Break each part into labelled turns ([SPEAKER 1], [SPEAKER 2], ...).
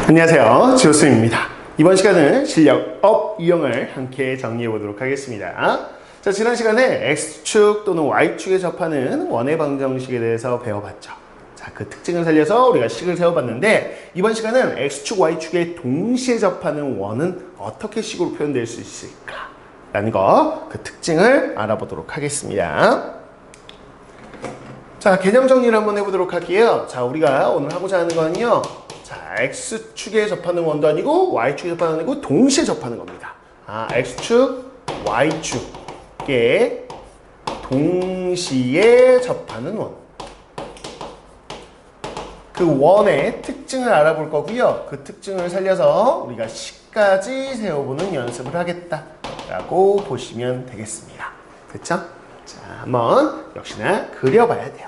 [SPEAKER 1] 안녕하세요, 지호쌤입니다. 이번 시간은 실력 업 유형을 함께 정리해 보도록 하겠습니다. 자, 지난 시간에 X축 또는 Y축에 접하는 원의 방정식에 대해서 배워봤죠. 자, 그 특징을 살려서 우리가 식을 세워봤는데, 이번 시간은 X축, Y축에 동시에 접하는 원은 어떻게 식으로 표현될 수 있을까? 라는 거, 그 특징을 알아보도록 하겠습니다. 자, 개념 정리를 한번 해보도록 할게요. 자, 우리가 오늘 하고자 하는 거는요, 자, X축에 접하는 원도 아니고 Y축에 접하는 원도 아니고 동시에 접하는 겁니다. X축, Y축에 동시에 접하는 원. 그 원의 특징을 알아볼 거고요. 그 특징을 살려서 우리가 식까지 세워보는 연습을 하겠다라고 보시면 되겠습니다. 됐죠? 자, 한번 역시나 그려봐야 돼요.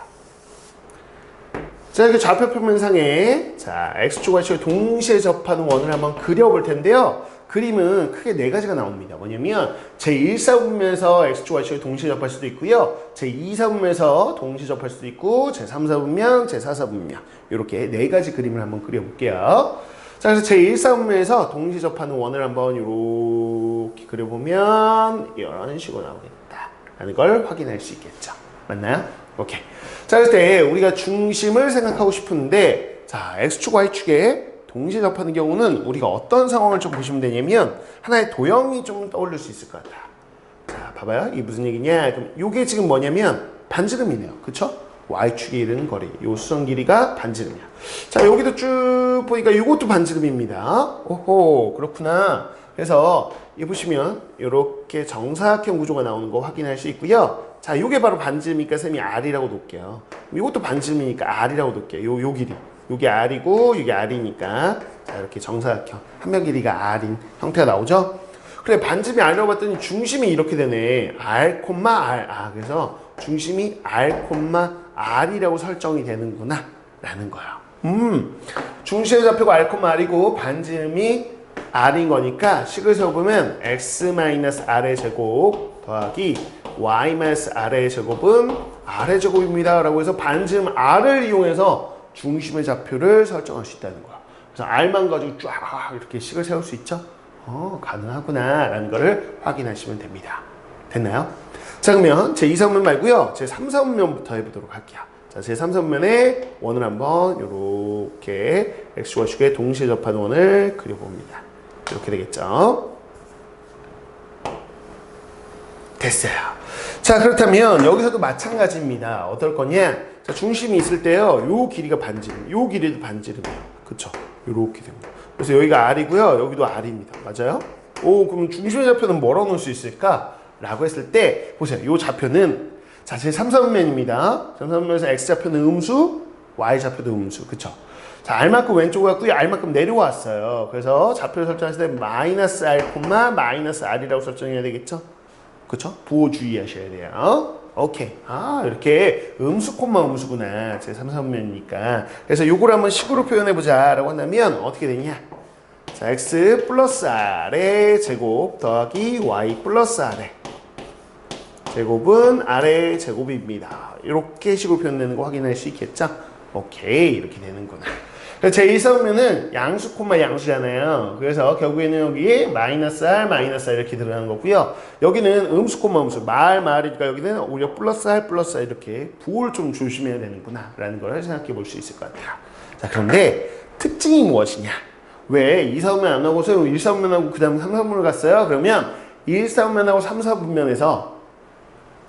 [SPEAKER 1] 자, 이렇게 좌표 표면상에 자, X축, Y축에 동시에 접하는 원을 한번 그려볼 텐데요. 그림은 크게 네 가지가 나옵니다. 뭐냐면 제1사분면에서 X축, Y축에 동시에 접할 수도 있고요. 제2사분면에서 동시에 접할 수도 있고 제3사분면, 제4사분면 이렇게 네 가지 그림을 한번 그려볼게요. 자, 그래서 제1사분면에서 동시에 접하는 원을 한번 이렇게 그려보면 이런 식으로 나오겠다라는 걸 확인할 수 있겠죠. 맞나요? 오케이. 자, 그럴 때 우리가 중심을 생각하고 싶은데, 자, X축, Y축에 동시에 접하는 경우는 우리가 어떤 상황을 좀 보시면 되냐면 하나의 도형이 좀 떠올릴 수 있을 것 같아요. 자, 봐봐요. 이게 무슨 얘기냐? 그럼 이게 지금 뭐냐면 반지름이네요. 그쵸? Y축에 이르는 거리. 요 수선 길이가 반지름이야. 자, 여기도 쭉 보니까 이것도 반지름입니다. 오호, 그렇구나. 그래서 이 보시면 이렇게 정사각형 구조가 나오는 거 확인할 수 있고요. 자, 요게 바로 반지름이니까 쌤이 R이라고 놓을게요. 이것도 반지름이니까 R이라고 놓을게요. 요 길이. 요게 R이고 요게 R이니까 자, 이렇게 정사각형 한 면 길이가 R인 형태가 나오죠. 그래, 반지름이 R이라고 봤더니 중심이 이렇게 되네. R, R. 그래서 중심이 R, R이라고 설정이 되는구나 라는 거예요. 중심의 좌표가 R, R이고 반지름이 R인 거니까 식을 세워보면 X-R의 제곱 더하기 Y-R의 제곱은 R의 제곱입니다 라고 해서 반지름 R을 이용해서 중심의 좌표를 설정할 수 있다는 거야. 그래서 R만 가지고 쫙 이렇게 식을 세울 수 있죠? 가능하구나 라는 거를 확인하시면 됩니다. 됐나요? 자, 그러면 제2사분면 말고요. 제3사분면부터 해보도록 할게요. 자, 제3사분면에 원을 한번 이렇게 X축과 Y축에 동시에 접하는 원을 그려봅니다. 이렇게 되겠죠? 됐어요. 자, 그렇다면 여기서도 마찬가지입니다. 어떨 거냐? 자, 중심이 있을 때요. 요 길이가 반지름, 요 길이도 반지름이에요. 그쵸? 요렇게 됩니다. 그래서 여기가 R이고요. 여기도 R입니다. 맞아요? 그럼 중심의 좌표는 뭐라고 놓을 수 있을까? 라고 했을 때, 보세요. 요 좌표는, 자, 제 3사분면입니다. 3사분면에서 X좌표는 음수, Y좌표도 음수. 그쵸? 자, R만큼 왼쪽으로 갔고요. R만큼 내려왔어요. 그래서 좌표를 설정했을 때 마이너스 R, 마이너스 R이라고 설정해야 되겠죠? 그쵸? 부호 주의하셔야 돼요. 오케이. 이렇게 음수, 음수구나. 제 3사분면이니까. 그래서 요걸 한번 식으로 표현해보자. 라고 한다면 어떻게 되냐? 자, X 플러스 R의 제곱 더하기 Y 플러스 R의 제곱은 R의 제곱입니다. 이렇게 식으로 표현되는 거 확인할 수 있겠죠? 오케이. 이렇게 되는구나. 제2사분면은 양수, 양수잖아요. 그래서 결국에는 여기에 마이너스 R 이렇게 들어가는 거고요. 여기는 음수, 음수. 말이니까 여기는 오히려 플러스 R 이렇게 부호를 좀 조심해야 되는구나. 라는 걸 생각해 볼 수 있을 것 같아요. 자, 그런데 특징이 무엇이냐? 왜 2사분면 안 나오고서 1사분면하고 그 다음 3사분면을 갔어요? 그러면 1사분면하고 3사분면에서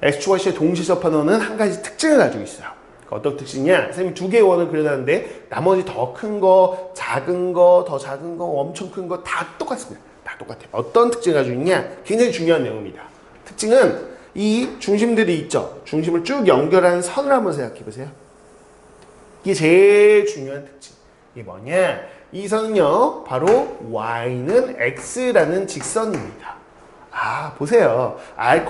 [SPEAKER 1] X축과 Y축에 동시에 접하는 원은 한 가지 특징을 가지고 있어요. 어떤 특징이냐? 선생님이 두 개의 원을 그려놨는데 나머지 더 큰 거, 작은 거, 더 작은 거, 엄청 큰 거 다 똑같습니다. 다 똑같아요. 어떤 특징을 가지고 있냐? 굉장히 중요한 내용입니다. 특징은 이 중심들이 있죠. 중심을 쭉 연결하는 선을 한번 생각해 보세요. 이게 제일 중요한 특징. 이게 뭐냐? 이 선은요, 바로 Y는 X라는 직선입니다. 보세요. R,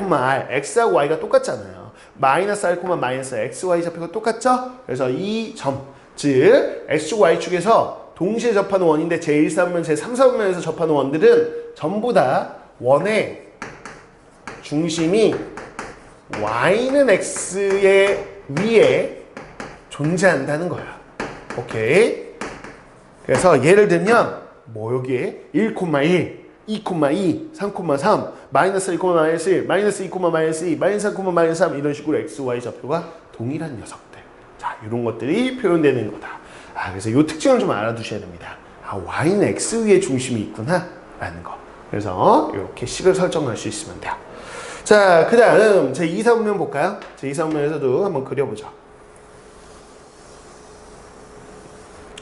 [SPEAKER 1] X하고 Y가 똑같잖아요. 마이너스 R, 마이너스 X, Y 좌표가 똑같죠? 그래서 이 점, 즉 X축, Y축에서 동시에 접하는 원인데 제1사분면, 제3사분면에서 접하는 원들은 전부 다 원의 중심이 Y는 X의 위에 존재한다는 거야. 오케이? 그래서 예를 들면 뭐 여기에 1,1, 2,2, 3,3, 마이너스 1, 마이너스 1, 마이너스 2, 마이너스 2, 마이너스 3, 마이너스 3 이런 식으로 x, y 좌표가 동일한 녀석들. 자, 이런 것들이 표현되는 거다. 그래서 이 특징을 좀 알아두셔야 됩니다. y는 x 위에 중심이 있구나 라는 거. 그래서 이렇게 식을 설정할 수 있으면 돼요. 자, 그 다음 제 2사분면 볼까요? 제 2사분면에서도 한번 그려보죠.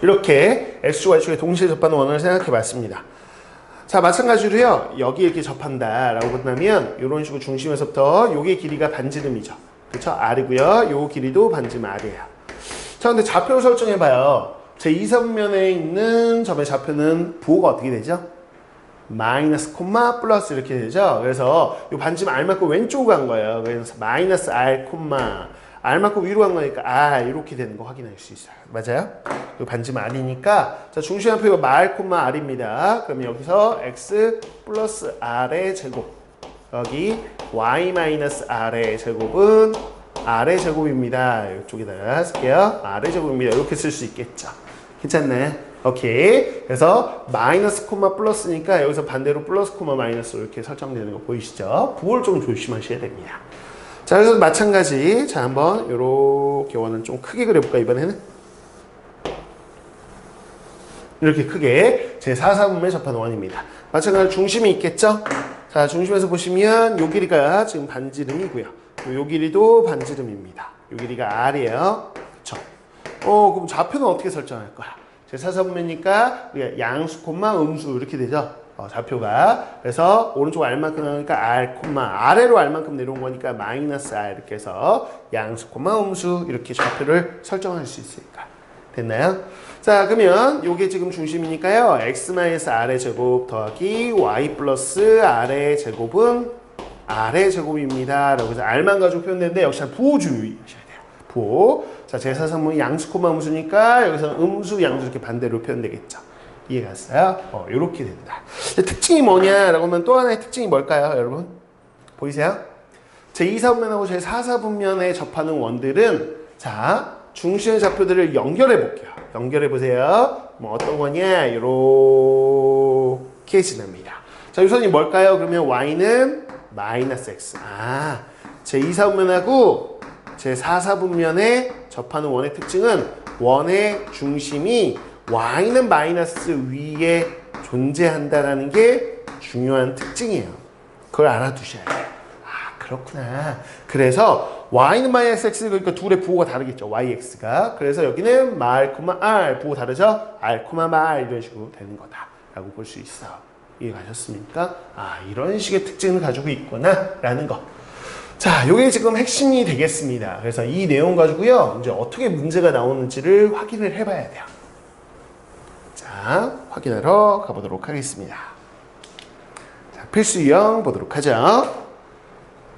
[SPEAKER 1] 이렇게 x, y축에 동시에 접하는 원을 생각해 봤습니다. 자, 마찬가지로요. 여기 이렇게 접한다 라고 본다면 이런 식으로 중심에서부터 요게 길이가 반지름이죠. 그쵸? R이고요. 요 길이도 반지름 R이에요. 자, 근데 좌표를 설정해 봐요. 제 2사분면에 있는 점의 좌표는 부호가 어떻게 되죠? 마이너스 콤마 플러스 이렇게 되죠. 그래서 이 반지름 R 맞고 왼쪽으로 간 거예요. 그래서 마이너스 R 콤마 R 맞고 위로 간 거니까 R 이렇게 되는 거 확인할 수 있어요. 맞아요? 이 반지름 R이니까 자, 중심좌표가 R 콤마 R입니다. 그러면 여기서 X 플러스 R의 제곱 여기 Y 마이너스 R의 제곱은 R의 제곱입니다. 이쪽에다가 쓸게요. R의 제곱입니다. 이렇게 쓸 수 있겠죠. 괜찮네. 오케이. 그래서 마이너스 코마 플러스니까 여기서 반대로 플러스 코마 마이너스로 이렇게 설정되는 거 보이시죠? 부호를 좀 조심하셔야 됩니다. 자, 그래서 마찬가지. 자, 한번 요렇게 원은 좀 크게 그려볼까 이번에는? 이렇게 크게 제 4사분면에 접하는 원입니다. 마찬가지로 중심이 있겠죠? 자, 중심에서 보시면 요 길이가 지금 반지름이고요. 요 길이도 반지름입니다. 요 길이가 R이에요. 그쵸? 그럼 좌표는 어떻게 설정할 거야? 제 4사분면이니까 우리가 양수, 음수 이렇게 되죠. 좌표가. 그래서 오른쪽 R만큼 나오니까 R, 아래로 R만큼 내려온 거니까 마이너스 R 이렇게 해서 양수, 음수 이렇게 좌표를 설정할 수 있으니까. 됐나요? 자, 그러면 요게 지금 중심이니까요. x 마이너스 R의 제곱 더하기 y 플러스 R의 제곱은 R의 제곱입니다. 라고 해서 R만 가지고 표현되는데 역시나 부호 주의하셔야 돼요. 부호. 자, 제4사분면 양수, 음수니까 여기서 음수, 양수 이렇게 반대로 표현되겠죠. 이해갔어요? 이렇게 된다. 특징이 뭐냐라고 하면 또 하나의 특징이 뭘까요, 여러분? 보이세요? 제2사분면하고 제4사분면에 접하는 원들은 자, 중심의 좌표들을 연결해 볼게요. 연결해 보세요. 뭐 어떤 거냐? 이렇게 지납니다. 자, 유선이 뭘까요? 그러면 y는 마이너스 x. 제2사분면하고 제4사분면에 접하는 원의 특징은 원의 중심이 y는 마이너스 위에 존재한다라는 게 중요한 특징이에요. 그걸 알아두셔야 돼요. 그렇구나. 그래서 y는 마이너스 x 그러니까 둘의 부호가 다르겠죠. yx가. 그래서 여기는 r, r 부호 다르죠? r, r 이런 식으로 되는 거다라고 볼 수 있어. 이해 가셨습니까? 이런 식의 특징을 가지고 있구나 라는 거. 자, 요게 지금 핵심이 되겠습니다. 그래서 이 내용 가지고요. 이제 어떻게 문제가 나오는지를 확인을 해봐야 돼요. 자, 확인하러 가보도록 하겠습니다. 자, 필수 유형 보도록 하죠.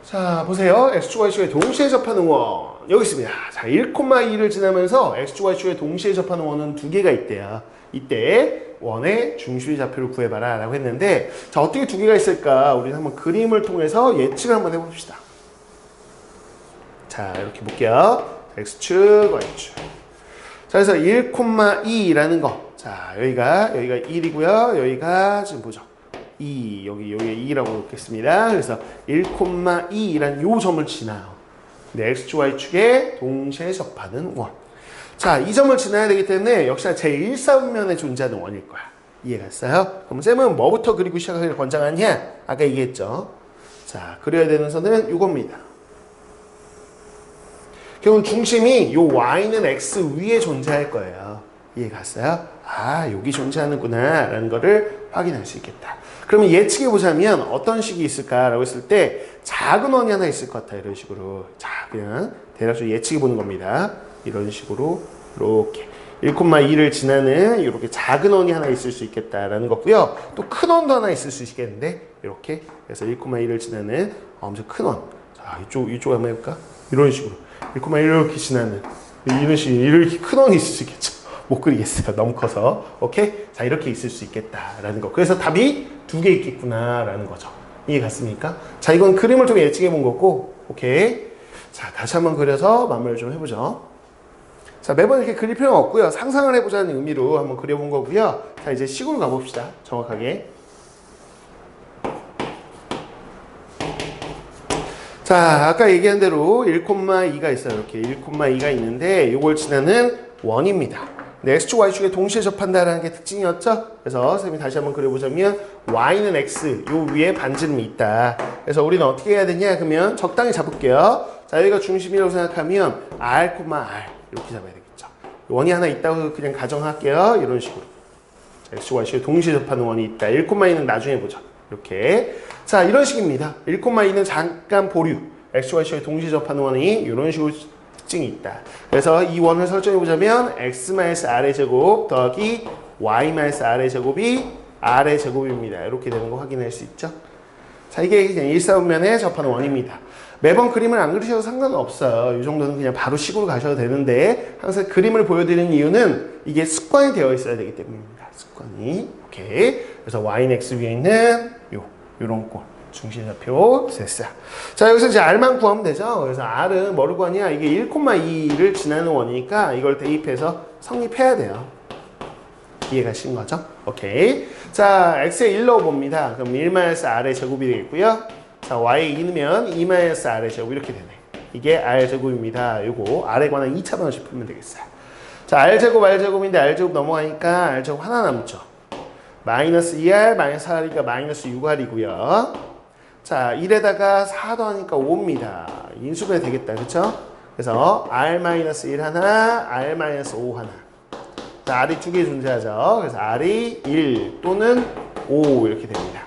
[SPEAKER 1] 자, 보세요. x축, y축에 동시에 접하는 원. 여기 있습니다. 자, 1,2를 지나면서 x축, y축에 동시에 접하는 원은 두 개가 있대요. 이때 원의 중심의 좌표를 구해봐라 라고 했는데 자, 어떻게 두 개가 있을까? 우리 한번 그림을 통해서 예측을 한번 해봅시다. 자, 이렇게 볼게요. x축, y축. 자, 그래서 1,2라는 거. 자, 여기가 1이고요. 여기가 지금 보죠. 2, 여기에 2라고 놓겠습니다. 그래서 1,2라는 요 점을 지나요. 근데 x축, y축에 동시에 접하는 원. 자, 이 점을 지나야 되기 때문에 역시나 제1사분면에 존재하는 원일 거야. 이해갔어요? 그럼 쌤은 뭐부터 그리고 시작하기를 권장하냐? 아까 얘기했죠. 자, 그려야 되는 선은 이겁니다. 결국 중심이 요 y는 x 위에 존재할 거예요. 이해갔어요? 여기 존재하는구나 라는 거를 확인할 수 있겠다. 그러면 예측해 보자면 어떤 식이 있을까라고 했을 때 작은 원이 하나 있을 것 같아. 이런 식으로. 자, 그냥 대략적으로 예측해 보는 겁니다. 이런 식으로 이렇게 1,2를 지나는 이렇게 작은 원이 하나 있을 수 있겠다라는 거고요. 또 큰 원도 하나 있을 수 있겠는데 이렇게 그래서 1,2를 지나는 엄청 큰 원. 자, 이쪽 한번 해볼까? 이런 식으로 1,1 이렇게 지나는 이런 식으로 이렇게 큰 원이 있을 수 있겠죠. 못 그리겠어요. 너무 커서. 오케이? 자, 이렇게 있을 수 있겠다라는 거. 그래서 답이 두 개 있겠구나라는 거죠. 이해 갔습니까? 자, 이건 그림을 통해 예측해 본 거고, 오케이? 자, 다시 한번 그려서 마무리를 좀 해보죠. 자, 매번 이렇게 그릴 필요는 없고요. 상상을 해보자는 의미로 한번 그려본 거고요. 자, 이제 식으로 가봅시다. 정확하게. 자, 아까 얘기한 대로 1,2가 있어요. 이렇게 1,2가 있는데 이걸 지나는 원입니다. 네, X축, Y축에 동시에 접한다라는 게 특징이었죠? 그래서 선생님이 다시 한번 그려보자면 Y는 X, 요 위에 반지름이 있다. 그래서 우리는 어떻게 해야 되냐? 그러면 적당히 잡을게요. 자, 여기가 중심이라고 생각하면 R, R 이렇게 잡아야 되겠죠. 원이 하나 있다고 그냥 가정할게요. 이런 식으로. 자, X축, Y축에 동시에 접하는 원이 있다. 1,2는 나중에 보자. 이렇게. 자, 이런 식입니다. 1,2는 잠깐 보류. X축, Y축에 동시에 접하는 원이 이런 식으로 특징이 있다. 그래서 이 원을 설정해보자면 x-r의 제곱 더하기 y-r의 제곱이 r의 제곱입니다. 이렇게 되는 거 확인할 수 있죠. 자, 이게 그냥 일사분면에 접하는 원입니다. 매번 그림을 안 그리셔도 상관은 없어요. 이 정도는 그냥 바로 식으로 가셔도 되는데 항상 그림을 보여드리는 이유는 이게 습관이 되어 있어야 되기 때문입니다. 습관이. 오케이. 그래서 y는 x 위에 있는 요런 꼴. 중심좌표 됐어요. 자, 여기서 이제 R만 구하면 되죠. 그래서 R은 뭐를 구하냐? 이게 1,2를 지나는 원이니까 이걸 대입해서 성립해야 돼요. 이해가신 거죠? 오케이. 자, X에 1 넣어봅니다. 그럼 1-R의 제곱이 되겠고요. 자, Y에 2 넣으면 2-R의 제곱 이렇게 되네. 이게 R제곱입니다. 요거 R에 관한 2차 방식 풀면 되겠어요. 자, R제곱인데 R제곱 넘어가니까 R제곱 하나 남죠. 마이너스 2R, 마이너스 4R이니까 마이너스 6R이고요. 자, 1에다가 4 더하니까 5입니다. 인수분해 되겠다. 그쵸? 그래서 R-1 하나, R-5 하나. 자, R이 두 개 존재하죠. 그래서 R이 1 또는 5 이렇게 됩니다.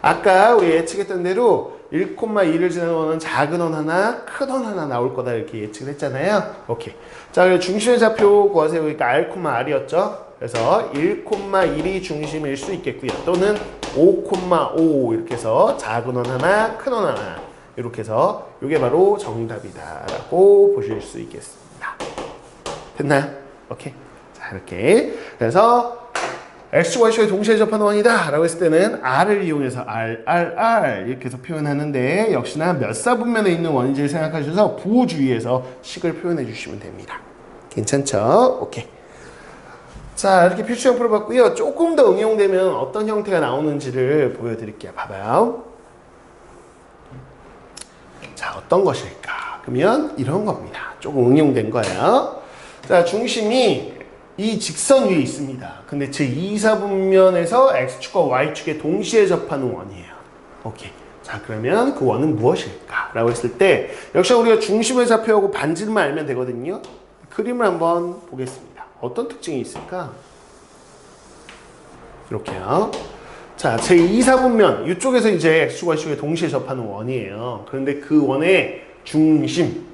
[SPEAKER 1] 아까 우리 예측했던 대로 1,2를 지나는 원은 작은 원 하나, 큰 원 하나 나올 거다 이렇게 예측을 했잖아요. 오케이. 자, 그리고 중심의 좌표 구하세요. 그러니까 R,R이었죠. 그래서 1,1이 중심일 수 있겠고요. 또는 5,5 이렇게 해서 작은 원 하나, 큰 원 하나 이렇게 해서 이게 바로 정답이다 라고 보실 수 있겠습니다. 됐나요? 오케이. 자, 이렇게. 그래서 X축, Y축에 동시에 접하는 원이다 라고 했을 때는 R을 이용해서 R 이렇게 해서 표현하는데 역시나 몇 사분면에 있는 원인지를 생각하셔서 부호주의에서 식을 표현해 주시면 됩니다. 괜찮죠? 오케이. 자, 이렇게 필수형 풀어봤고요. 조금 더 응용되면 어떤 형태가 나오는지를 보여드릴게요. 봐봐요. 자, 어떤 것일까? 그러면 이런 겁니다. 조금 응용된 거예요. 자, 중심이 이 직선 위에 있습니다. 근데 제2사분면에서 X축과 Y축에 동시에 접하는 원이에요. 오케이. 자, 그러면 그 원은 무엇일까? 라고 했을 때 역시 우리가 중심의 좌표하고 반지름만 알면 되거든요. 그림을 한번 보겠습니다. 어떤 특징이 있을까? 이렇게요. 자, 제2사분면 이쪽에서 이제 X축과 Y축에 동시에 접하는 원이에요. 그런데 그 원의 중심,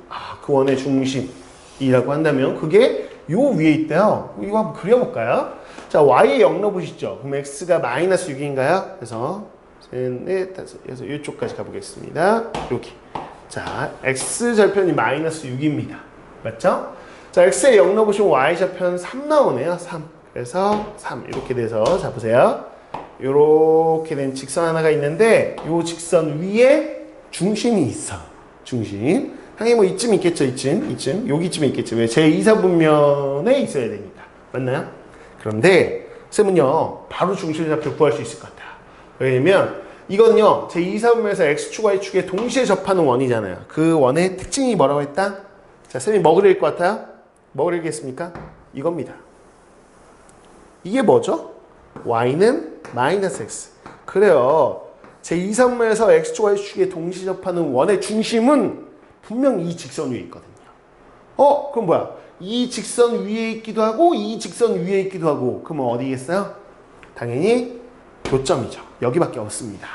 [SPEAKER 1] 그 원의 중심이라고 한다면 그게 요 위에 있대요. 이거 한번 그려볼까요? 자, Y에 0 넣어보시죠. 그럼 X가 마이너스 6인가요? 그래서 셋, 넷, 다섯, 여섯, 이쪽까지 가보겠습니다. 여기. 자, X절편이 마이너스 6입니다. 맞죠? 자, X에 0 넣어보시면 Y절편 3 나오네요. 3. 그래서 3 이렇게 돼서 자 보세요. 이렇게 된 직선 하나가 있는데 이 직선 위에 중심이 있어. 중심. 당연히 뭐 이쯤 있겠죠. 이쯤. 여기쯤에 있겠죠. 왜? 제2사분면에 있어야 되니까. 맞나요? 그런데 쌤은요. 바로 중심좌표 구할 수 있을 것 같아요. 왜냐면 이건요. 제2사분면에서 X축, Y축에 동시에 접하는 원이잖아요. 그 원의 특징이 뭐라고 했다? 자, 쌤이 뭐 그릴 것 같아요? 뭐 그리겠습니까? 이겁니다. 이게 뭐죠? Y는 마이너스 X. 그래요. 제2사분면에서 X축, Y축에 동시에 접하는 원의 중심은 분명 이 직선 위에 있거든요. 그럼 뭐야? 이 직선 위에 있기도 하고 이 직선 위에 있기도 하고 그러면 어디겠어요? 당연히 교점이죠. 여기밖에 없습니다.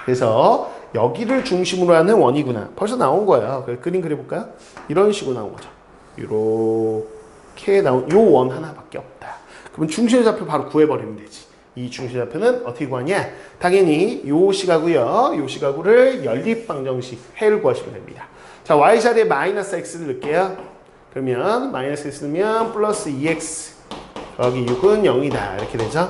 [SPEAKER 1] 그래서 여기를 중심으로 하는 원이구나. 벌써 나온 거예요. 그림 그려볼까요? 이런 식으로 나온 거죠. 이렇게 나온 요 원 하나밖에 없다. 그러면 중심의 좌표 바로 구해버리면 되지. 이 중심의 좌표는 어떻게 구하냐? 당연히 요 시각이고요. 요 시각을 연립방정식 해를 구하시면 됩니다. 자, y자리에 마이너스 x를 넣을게요. 그러면 마이너스 x 넣으면 플러스 2x 여기 6은 0이다. 이렇게 되죠.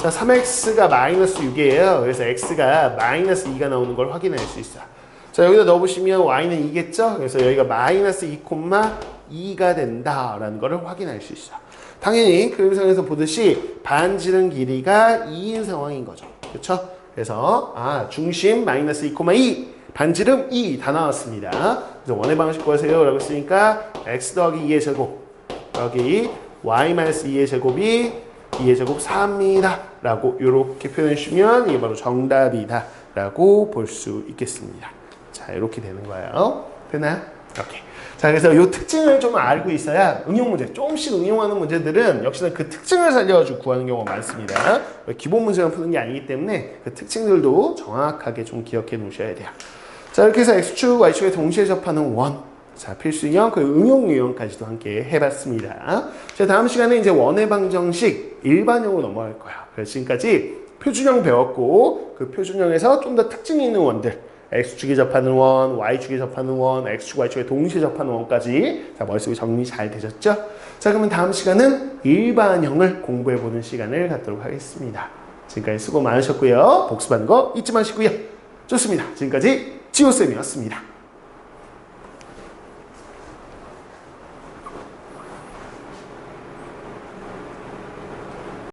[SPEAKER 1] 자, 3x가 마이너스 6이에요. 그래서 x가 마이너스 2가 나오는 걸 확인할 수 있어요. 자, 여기다 넣어보시면 y는 2겠죠? 그래서 여기가 마이너스 2, 2가 된다라는 것을 확인할 수 있어. 당연히 그림상에서 보듯이 반지름 길이가 2인 상황인 거죠. 그렇죠? 그래서 중심 마이너스 2,2 반지름 2 다 나왔습니다. 그래서 원의 방식 구하세요 라고 했으니까 x 더하기 2의 제곱 여기 y 마이너스 2의 제곱이 2의 제곱 4입니다 라고 이렇게 표현해 주시면 이게 바로 정답이다 라고 볼 수 있겠습니다. 자, 이렇게 되는 거예요. 되나요? 이렇게. 자, 그래서 이 특징을 좀 알고 있어야 응용 문제, 조금씩 응용하는 문제들은 역시나 그 특징을 살려가지고 구하는 경우가 많습니다. 기본 문제만 푸는 게 아니기 때문에 그 특징들도 정확하게 좀 기억해 놓으셔야 돼요. 자, 이렇게 해서 x축, y축에 동시에 접하는 원. 자, 필수 유형, 그 응용 유형까지도 함께 해봤습니다. 자, 다음 시간에 이제 원의 방정식 일반형으로 넘어갈 거예요. 그래서 지금까지 표준형 배웠고, 그 표준형에서 좀 더 특징 있는 원들, x축에 접하는 원, y축에 접하는 원, x축, y축에 동시에 접하는 원까지 자, 머릿속에 정리 잘 되셨죠? 자, 그러면 다음 시간은 일반형을 공부해보는 시간을 갖도록 하겠습니다. 지금까지 수고 많으셨고요. 복습하는 거 잊지 마시고요. 좋습니다. 지금까지 지호쌤이었습니다.